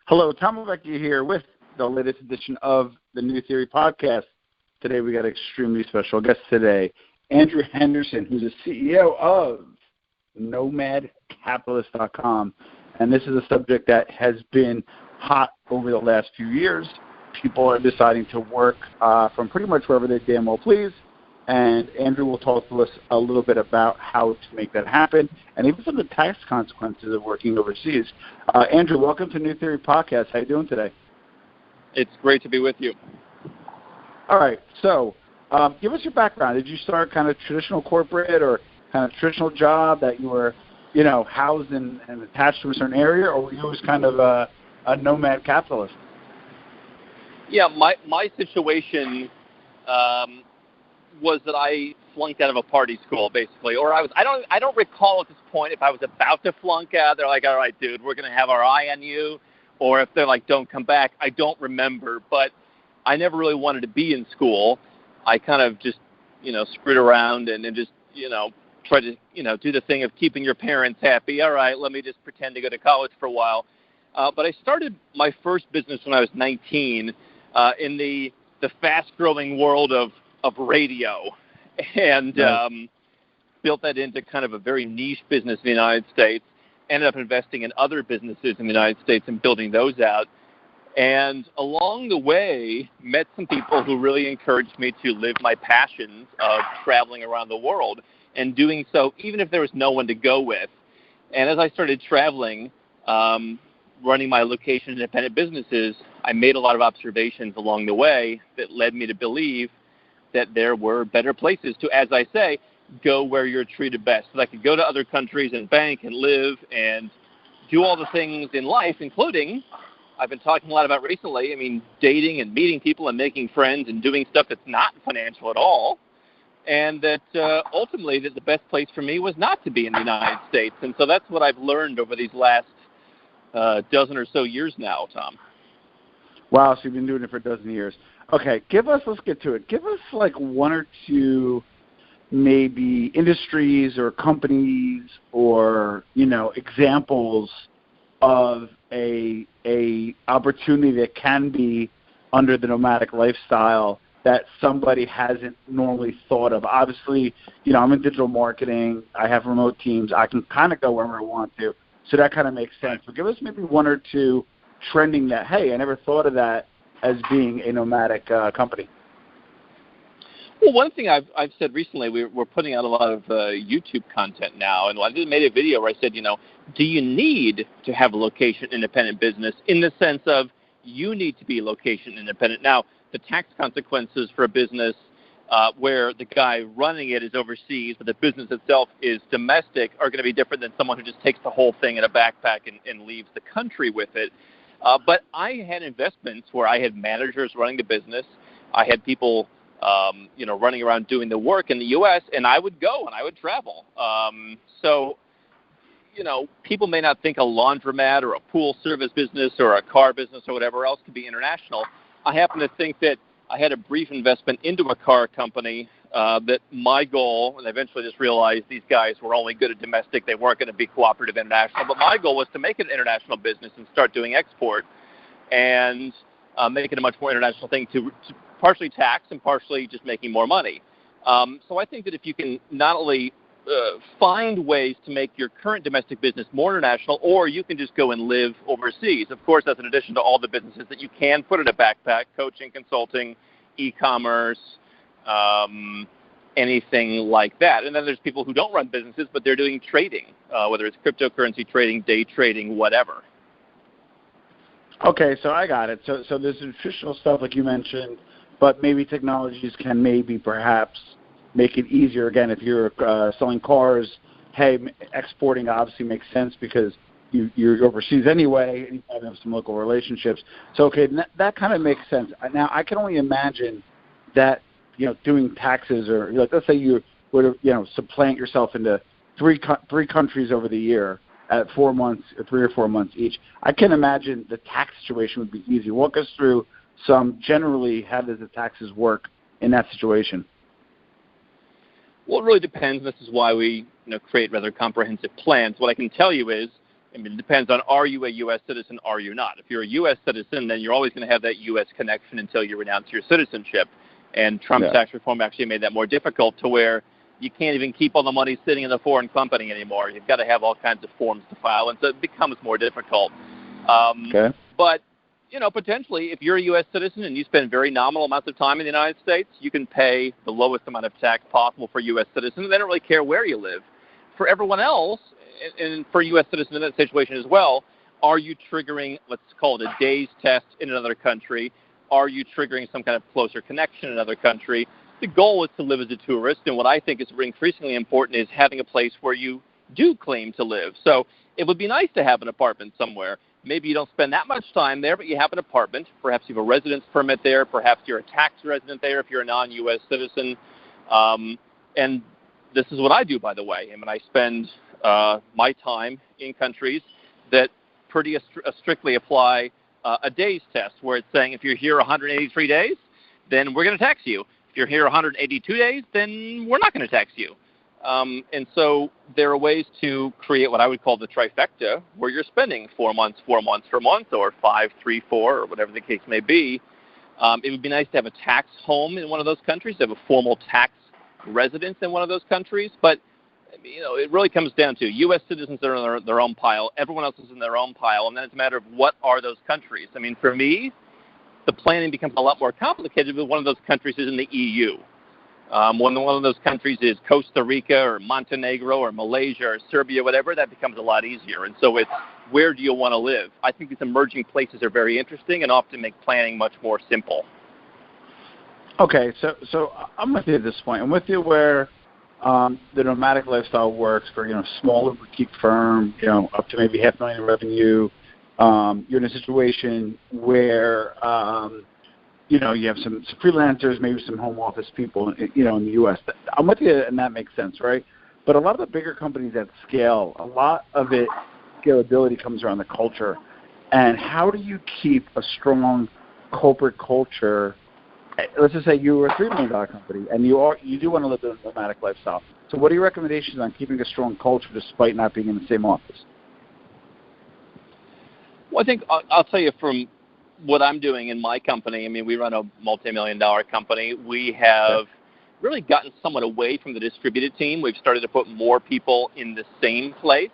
Hello, Tom Levecchia here with the latest edition of the New Theory podcast. Today we got an extremely special guest today, Andrew Henderson, who's the CEO of NomadCapitalist.com. And this is a subject that has been hot over the last few years. People are deciding to work from pretty much wherever they damn well please. And Andrew will talk to us a little bit about how to make that happen and even some of the tax consequences of working overseas. Andrew, welcome to New Theory Podcast. How are you doing today? It's great to be with you. All right. So give us your background. Did you start kind of traditional corporate or kind of traditional job that you were, housed and attached to a certain area, or were you always kind of a nomad capitalist? Yeah, my situation was that I flunked out of a party school, basically, or I don't recall at this point if I was about to flunk out. They're like, all right, dude, we're going to have our eye on you, or if they're like, don't come back. I don't remember, but I never really wanted to be in school. I kind of just, screwed around and just, try to, do the thing of keeping your parents happy. All right, let me just pretend to go to college for a while. But I started my first business when I was 19 in the fast-growing world of radio, and built that into kind of a very niche business in the United States, ended up investing in other businesses in the United States and building those out. And along the way, met some people who really encouraged me to live my passions of traveling around the world and doing so even if there was no one to go with. And as I started traveling, running my location independent businesses, I made a lot of observations along the way that led me to believe that there were better places to, as I say, go where you're treated best. So I could go to other countries and bank and live and do all the things in life, including, I've been talking a lot about recently, dating and meeting people and making friends and doing stuff that's not financial at all. And that ultimately that the best place for me was not to be in the United States. And so that's what I've learned over these last dozen or so years now, Tom. Wow, so you've been doing it for a dozen years. Okay, let's get to it. Give us like one or two maybe industries or companies or, examples of a opportunity that can be under the nomadic lifestyle that somebody hasn't normally thought of. Obviously, I'm in digital marketing. I have remote teams. I can kind of go wherever I want to. So that kind of makes sense. But give us maybe one or two trending that, hey, I never thought of that as being a nomadic company. Well, one thing I've said recently, we're putting out a lot of YouTube content now, and I made a video where I said, do you need to have a location-independent business in the sense of you need to be location-independent? Now, the tax consequences for a business where the guy running it is overseas, but the business itself is domestic, are going to be different than someone who just takes the whole thing in a backpack and leaves the country with it. But I had investments where I had managers running the business. I had people, running around doing the work in the U.S., and I would go and I would travel. So, people may not think a laundromat or a pool service business or a car business or whatever else could be international. I happen to think that I had a brief investment into a car company that my goal, and I eventually just realized these guys were only good at domestic. They weren't going to be cooperative international. But my goal was to make it an international business and start doing export and make it a much more international thing to partially tax and partially just making more money. So I think that if you can not only find ways to make your current domestic business more international, or you can just go and live overseas. Of course, that's in addition to all the businesses that you can put in a backpack: coaching, consulting, e-commerce, anything like that. And then there's people who don't run businesses, but they're doing trading, whether it's cryptocurrency trading, day trading, whatever. Okay, so I got it. So there's nutritional stuff like you mentioned, but maybe technologies can perhaps make it easier. Again, if you're selling cars, hey, exporting obviously makes sense because you're overseas anyway, and you have some local relationships. So, okay, that kind of makes sense. Now, I can only imagine that, doing taxes or, let's say you would, supplant yourself into three countries over the year at 4 months or 3 or 4 months each. I can imagine the tax situation would be easy. Walk us through generally, how does the taxes work in that situation? Well, it really depends. This is why we create rather comprehensive plans. What I can tell you is I mean, it depends on, are you a U.S. citizen, are you not? If you're a U.S. citizen, then you're always going to have that U.S. connection until you renounce your citizenship. And Trump's tax reform actually made that more difficult, to where you can't even keep all the money sitting in a foreign company anymore. You've got to have all kinds of forms to file, and so it becomes more difficult. But, you know, potentially, if you're a U.S. citizen and you spend very nominal amounts of time in the United States, you can pay the lowest amount of tax possible for U.S. citizens. They don't really care where you live. For everyone else, and for U.S. citizens in that situation as well, are you triggering, let's call it a day's test in another country? Are you triggering some kind of closer connection in another country? The goal is to live as a tourist, and what I think is increasingly important is having a place where you do claim to live. So it would be nice to have an apartment somewhere. Maybe you don't spend that much time there, but you have an apartment. Perhaps you have a residence permit there. Perhaps you're a tax resident there if you're a non-U.S. citizen. And this is what I do, by the way. I mean, I spend my time in countries that pretty strictly apply a day's test, where it's saying if you're here 183 days, then we're going to tax you. If you're here 182 days, then we're not going to tax you. And so there are ways to create what I would call the trifecta, where you're spending 4 months, 4 months per month, or 5, 3, 4, or whatever the case may be. It would be nice to have a tax home in one of those countries, to have a formal tax residence in one of those countries. But, you know, it really comes down to U.S. citizens are in their own pile. Everyone else is in their own pile. And then it's a matter of what are those countries. I mean, for me, the planning becomes a lot more complicated if one of those countries is in the EU. When one of those countries is Costa Rica or Montenegro or Malaysia or Serbia, whatever, that becomes a lot easier. And so it's, where do you want to live? I think these emerging places are very interesting and often make planning much more simple. Okay, so I'm with you at this point. I'm with you where the nomadic lifestyle works for, you know, smaller boutique firm, you know, up to maybe $500,000 in revenue. You're in a situation where, you know, you have some freelancers, maybe some home office people, you know, in the U.S. I'm with you, and that makes sense, right? But a lot of the bigger companies at scale, a lot of it, scalability comes around the culture. And how do you keep a strong corporate culture? Let's just say you were a $3 million company, and you do want to live a nomadic lifestyle. So what are your recommendations on keeping a strong culture despite not being in the same office? Well, I think I'll tell you from what I'm doing in my company. I mean, we run a multi-million-dollar company. We have really gotten somewhat away from the distributed team. We've started to put more people in the same place.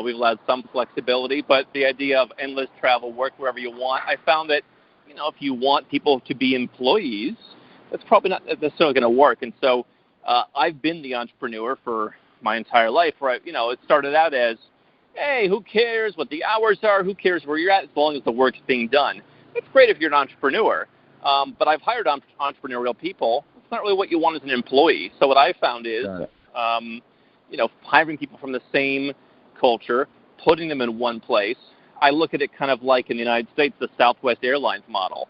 We've allowed some flexibility, but the idea of endless travel, work wherever you want, I found that, you know, if you want people to be employees, that's probably not necessarily going to work. And so I've been the entrepreneur for my entire life, where you know, it started out as, hey, who cares what the hours are? Who cares where you're at as long as the work's being done? That's great if you're an entrepreneur. But I've hired entrepreneurial people. It's not really what you want as an employee. So what I found is, you know, hiring people from the same culture, putting them in one place. I look at it kind of like in the United States, the Southwest Airlines model.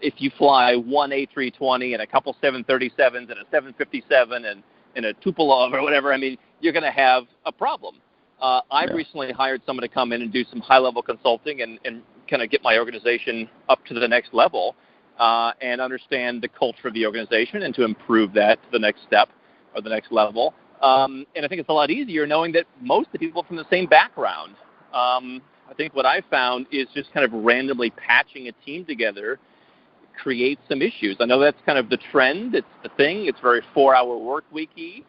If you fly one A320 and a couple 737s and a 757 and a Tupolev or whatever, I mean, you're going to have a problem. I've recently hired someone to come in and do some high-level consulting and kind of get my organization up to the next level and understand the culture of the organization and to improve that to the next step or the next level. And I think it's a lot easier knowing that most of the people are from the same background. I think what I found is just kind of randomly patching a team together creates some issues. I know that's kind of the trend. It's the thing. It's very 4-hour work weeky.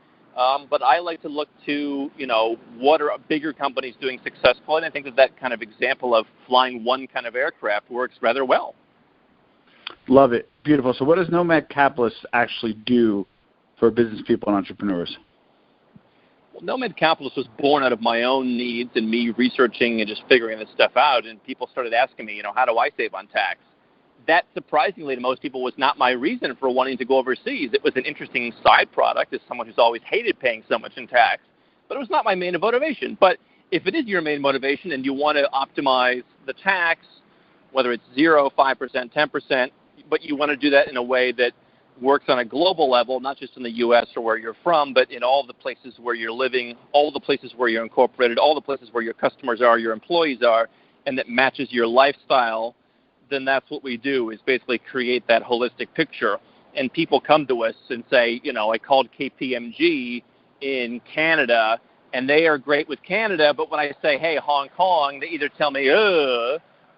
But I like to look to, you know, what are bigger companies doing successful, and I think that kind of example of flying one kind of aircraft works rather well. Love it. Beautiful. So what does Nomad Capitalist actually do for business people and entrepreneurs? Well, Nomad Capitalist was born out of my own needs and me researching and just figuring this stuff out, and people started asking me, you know, how do I save on tax? That, surprisingly to most people, was not my reason for wanting to go overseas. It was an interesting side product as someone who's always hated paying so much in tax. But it was not my main motivation. But if it is your main motivation and you want to optimize the tax, whether it's 0, 5%, 10%, but you want to do that in a way that works on a global level, not just in the U.S. or where you're from, but in all the places where you're living, all the places where you're incorporated, all the places where your customers are, your employees are, and that matches your lifestyle, then that's what we do, is basically create that holistic picture. And people come to us and say, you know, I called KPMG in Canada and they are great with Canada, but when I say, hey, Hong Kong, they either tell me,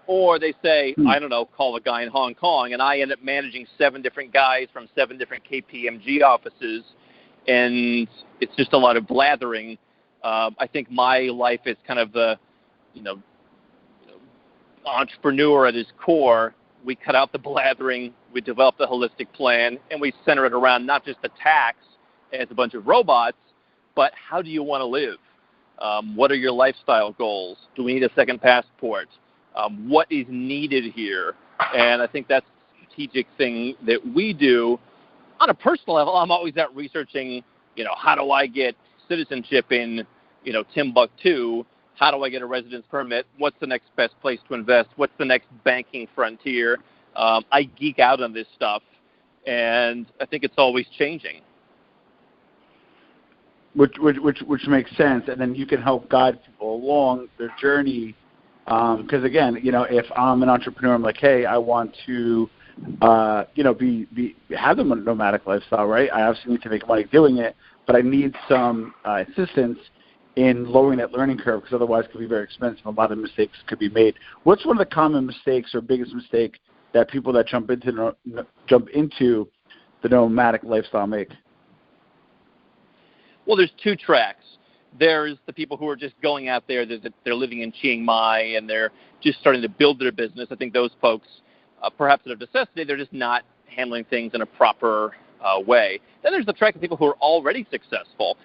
or they say, I don't know, call a guy in Hong Kong, and I end up managing 7 different guys from 7 different KPMG offices, and it's just a lot of blathering. I think my life is kind of the, entrepreneur at his core. We cut out the blathering, we develop a holistic plan, and we center it around not just the tax as a bunch of robots, but how do you want to live? What are your lifestyle goals? Do we need a second passport? What is needed here? And I think that's the strategic thing that we do. On a personal level, I'm always out researching, how do I get citizenship in, Timbuktu? How do I get a residence permit? What's the next best place to invest? What's the next banking frontier? I geek out on this stuff, and I think it's always changing. Which makes sense, and then you can help guide people along their journey. Because again, if I'm an entrepreneur, I'm like, hey, I want to, have the nomadic lifestyle, right? I obviously need to make money doing it, but I need some assistance in lowering that learning curve, because otherwise it could be very expensive. A lot of mistakes could be made. What's one of the common mistakes or biggest mistake that people that jump into the nomadic lifestyle make? Well, there's 2 tracks. There's the people who are just going out there, they're living in Chiang Mai, and they're just starting to build their business. I think those folks, perhaps out of necessity, they're just not handling things in a proper way. Then there's the track of people who are already successful.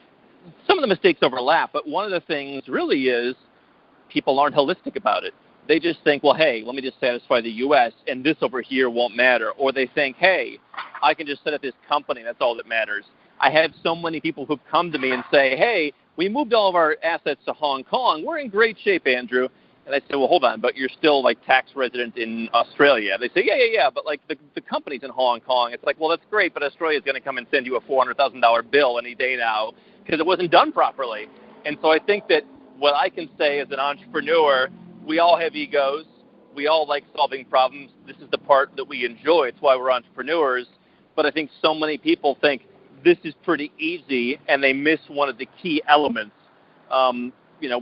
Some of the mistakes overlap, but one of the things really is people aren't holistic about it. They just think, well, hey, let me just satisfy the U.S., and this over here won't matter. Or they think, hey, I can just set up this company, that's all that matters. I have so many people who've come to me and say, hey, we moved all of our assets to Hong Kong. We're in great shape, Andrew. And I say, well, hold on, but you're still like tax resident in Australia. They say, yeah, but like the company's in Hong Kong. It's like, well, that's great, but Australia's going to come and send you a $400,000 bill any day now because it wasn't done properly. And so I think that what I can say as an entrepreneur, we all have egos. We all like solving problems. This is the part that we enjoy. It's why we're entrepreneurs. But I think so many people think this is pretty easy, and they miss one of the key elements.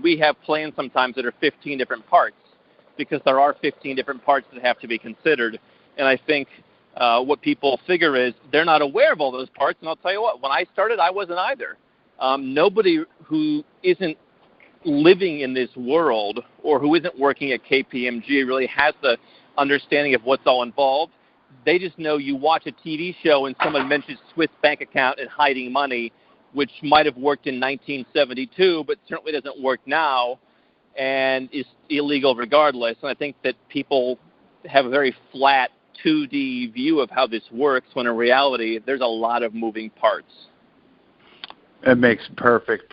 We have plans sometimes that are 15 different parts because there are 15 different parts that have to be considered. And I think what people figure is they're not aware of all those parts. And I'll tell you what, when I started, I wasn't either. Nobody who isn't living in this world or who isn't working at KPMG really has the understanding of what's all involved. They just know you watch a TV show and someone mentions Swiss bank account and hiding money, which might have worked in 1972, but certainly doesn't work now and is illegal regardless. And I think that people have a very flat 2D view of how this works when in reality there's a lot of moving parts. It makes perfect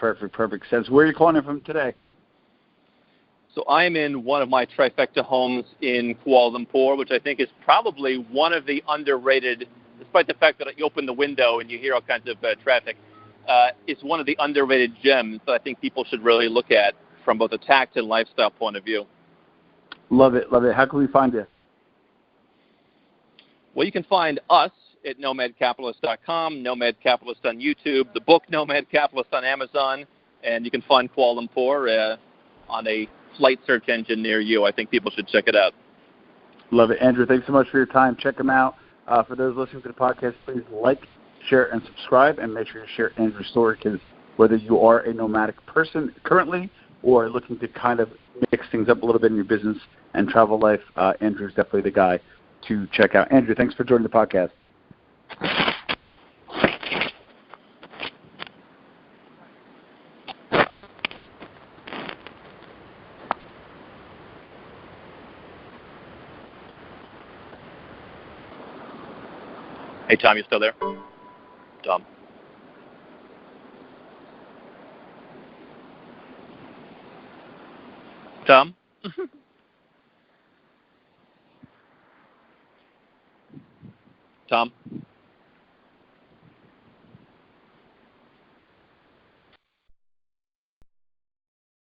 sense. Where are you calling in from today? So I'm in one of my trifecta homes in Kuala Lumpur, which I think is probably one of the underrated, despite the fact that you open the window and you hear all kinds of traffic, it's one of the underrated gems that I think people should really look at from both a tax and lifestyle point of view. Love it. How can we find you? Well, you can find us at nomadcapitalist.com, Nomad Capitalist on YouTube, the book Nomad Capitalist on Amazon, and you can find Kuala Lumpur on a flight search engine near you. I think people should check it out. Love it. Andrew, thanks so much for your time. Check them out. For those listening to the podcast, please like, share, and subscribe, and make sure you share Andrew's story, because whether you are a nomadic person currently or looking to kind of mix things up a little bit in your business and travel life, Andrew's definitely the guy to check out. Andrew, thanks for joining the podcast. Hey, Tom, you still there? Tom? Tom? Tom?